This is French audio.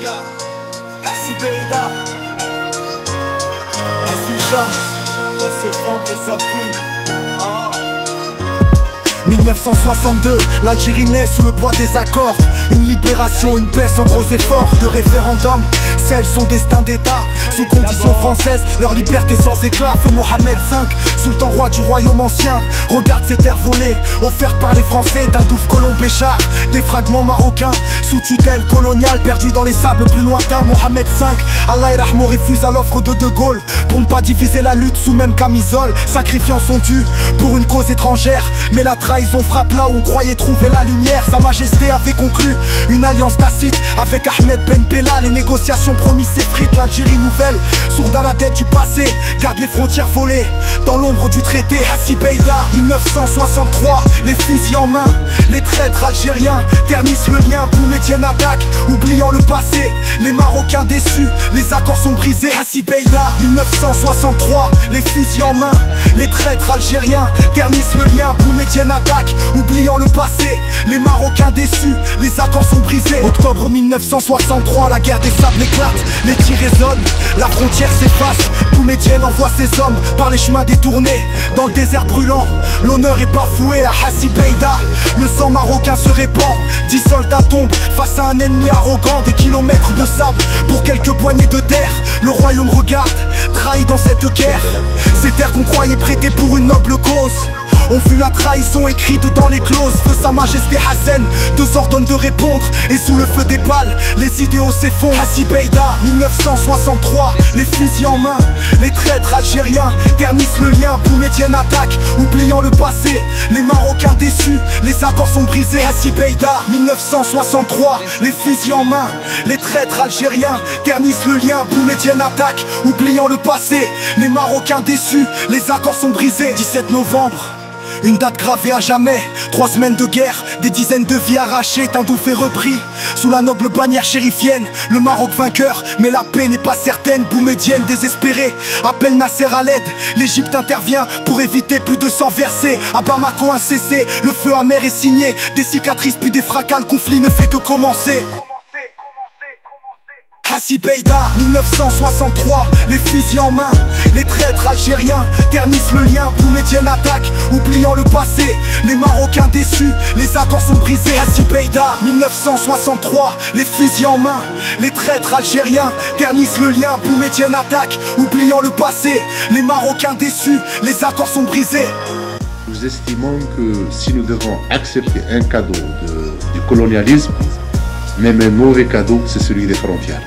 Hassi Beida, Hassi ça se prend et ça pue. 1962, l'Algérie naît sous le poids des accords. Une libération, une paix sans gros efforts. De référendum, celles son destin d'état. Sous conditions françaises, leur liberté sans éclat. Feu Mohamed V, sultan roi du royaume ancien. Regarde ces terres volées, offertes par les Français d'un douf colon Béchard. Des fragments marocains, sous tutelle coloniale, perdus dans les sables plus lointains. Mohamed V, Allah Rahmo, refuse à l'offre de Gaulle pour ne pas diviser la lutte sous même camisole, sacrifiant son dû pour une cause étrangère. Mais la trahison frappe là où on croyait trouver la lumière. Sa Majesté avait conclu une alliance tacite avec Ahmed Ben Bella. Les négociations promises s'effritent, l'Algérie nouvelle, sourde à la tête du passé, garde les frontières volées dans l'ombre du traité. Hassi Beida, 1963, les fusils en main, les traîtres algériens ternissent le lien. Boumedienne attaque, oubliant le passé, les Marocains déçus, les accords sont brisés. Hassi Beida, 1963, les fusils en main, les traîtres algériens ternissent le lien. Boumedienne attaque, oubliant le passé, les Marocains déçus, les accords sont brisés. Octobre 1963, la guerre des sables éclate, les tirs résonnent, la frontière s'efface. Boumedienne envoie ses hommes par les chemins détournés dans le désert brûlant. L'honneur est bafoué à Hassi Beida, le sang marocain se répand. 10 soldats tombent face à un ennemi arrogant. Des kilomètres de sable pour quelques poignées de terre. Le royaume regarde, trahi dans cette guerre. Ces terres qu'on croyait prêtées pour une noble cause ont vu la trahison écrite dans les clauses. Feu Sa Majesté Hassan nous ordonne de répondre, et sous le feu des balles, les idéaux s'effondrent. Hassi Beida, 1963, les fusils en main, les traîtres algériens ternissent le lien. Boumedienne attaque, oubliant le passé, les Marocains déçus, les accords sont brisés. Hassi Beida, 1963, les fusils en main, les traîtres algériens ternissent le lien. Boumedienne attaque, oubliant le passé, les Marocains déçus, les accords sont brisés. 17 novembre, une date gravée à jamais, 3 semaines de guerre, des dizaines de vies arrachées, un douf est repris sous la noble bannière chérifienne. Le Maroc vainqueur, mais la paix n'est pas certaine. Boumedienne désespérée appelle Nasser à l'aide. L'Égypte intervient pour éviter plus de sang versé. À Bamako un cessez, le feu amer est signé. Des cicatrices puis des fracas, le conflit ne fait que commencer. Hassi Beida, 1963, les fusils en main, les traîtres algériens ternissent le lien. Boumedienne attaque, oubliant le passé, les Marocains déçus, les accords sont brisés. Hassi Beida, 1963, les fusils en main, les traîtres algériens ternissent le lien. Boumedienne attaque, oubliant le passé, les Marocains déçus, les accords sont brisés. Nous estimons que si nous devons accepter un cadeau du colonialisme, même un mauvais cadeau, c'est celui des frontières.